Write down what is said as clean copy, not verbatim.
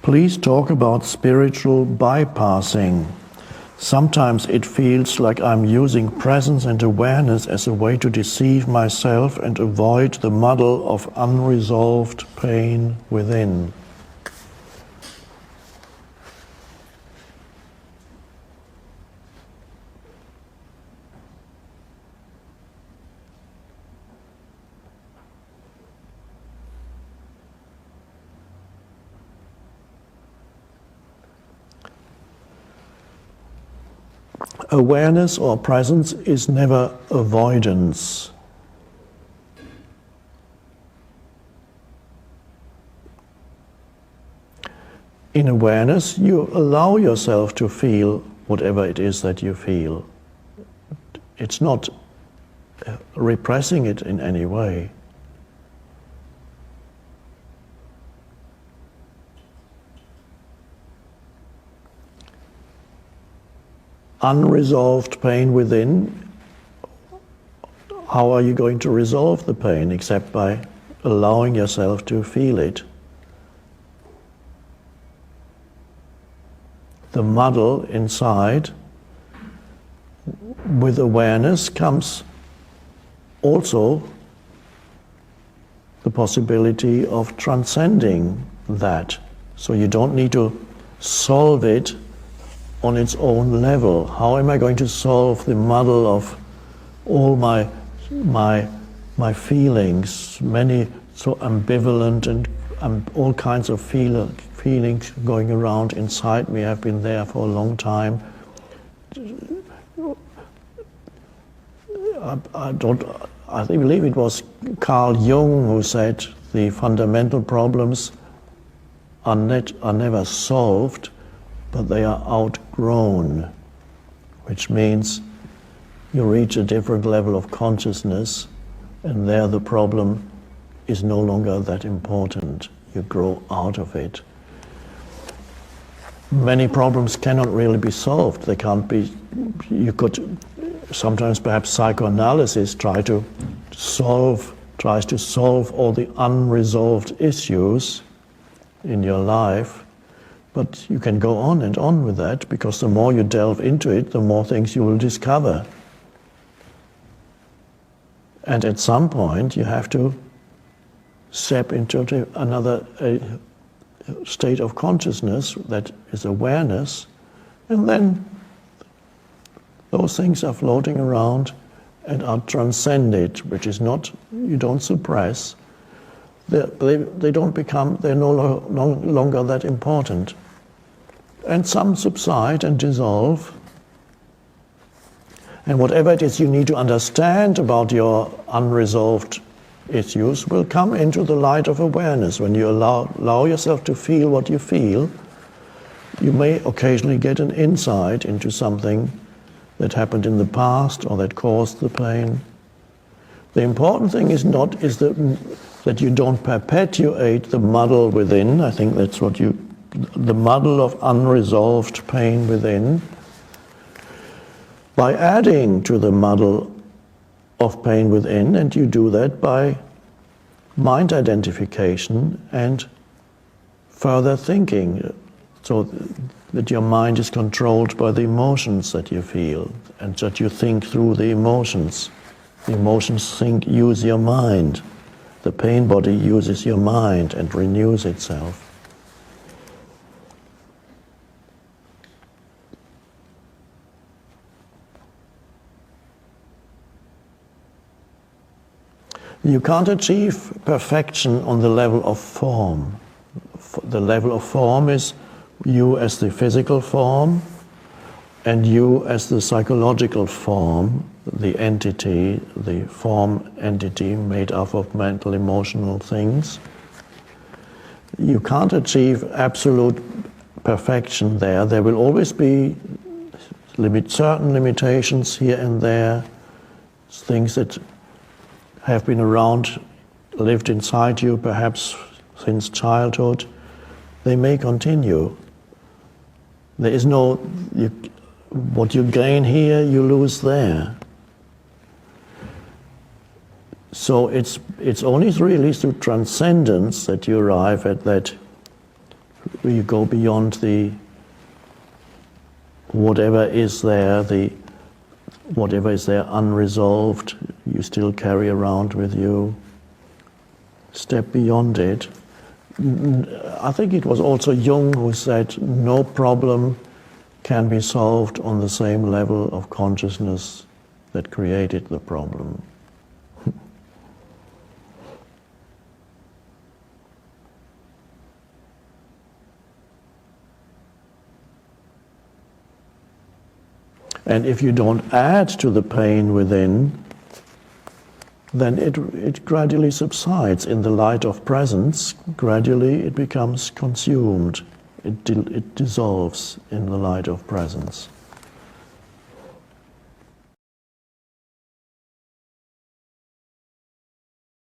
Please talk about spiritual bypassing. Sometimes it feels like I'm using presence and awareness as a way to deceive myself and avoid the muddle of unresolved pain within. Awareness or presence is never avoidance. In awareness, you allow yourself to feel whatever it is that you feel. It's not repressing it in any way. Unresolved pain within, how are you going to resolve the pain except by allowing yourself to feel it? The muddle inside, with awareness comes also the possibility of transcending that. So you don't need to solve it on its own level. How am I going to solve the muddle of all my feelings, many so ambivalent and all kinds of feelings going around inside me, have been there for a long time. I believe it was Carl Jung who said the fundamental problems are never solved, but they are outgrown, which means you reach a different level of consciousness, and there the problem is no longer that important. You grow out of it. Many problems cannot really be solved. They can't be, you could, sometimes perhaps psychoanalysis tries to solve all the unresolved issues in your life. But you can go on and on with that, because the more you delve into it, the more things you will discover. And at some point, you have to step into another state of consciousness that is awareness, and then those things are floating around and are transcended, which is not, you don't suppress. They don't become, they're no longer that important. And some subside and dissolve. And whatever it is you need to understand about your unresolved issues will come into the light of awareness. When you allow yourself to feel what you feel, you may occasionally get an insight into something that happened in the past or that caused the pain. The important thing is that you don't perpetuate the muddle within. I think that's what the muddle of unresolved pain within, by adding to the muddle of pain within, and you do that by mind identification and further thinking, so that your mind is controlled by the emotions that you feel, and that you think through the emotions. The emotions use your mind. The pain body uses your mind and renews itself. You can't achieve perfection on the level of form. The level of form is you as the physical form, and you as the psychological form, the entity, the form entity made up of mental, emotional things. You can't achieve absolute perfection there. There will always be certain limitations here and there, things that have been around, lived inside you perhaps since childhood. They may continue. There is no, what you gain here, you lose there. So it's only really through transcendence that you arrive at that you go beyond the whatever is there, whatever is there unresolved, you still carry around with you. Step beyond it. I think it was also Jung who said, no problem can be solved on the same level of consciousness that created the problem. And if you don't add to the pain within, then it gradually subsides in the light of presence. Gradually it becomes consumed. It dissolves in the light of presence.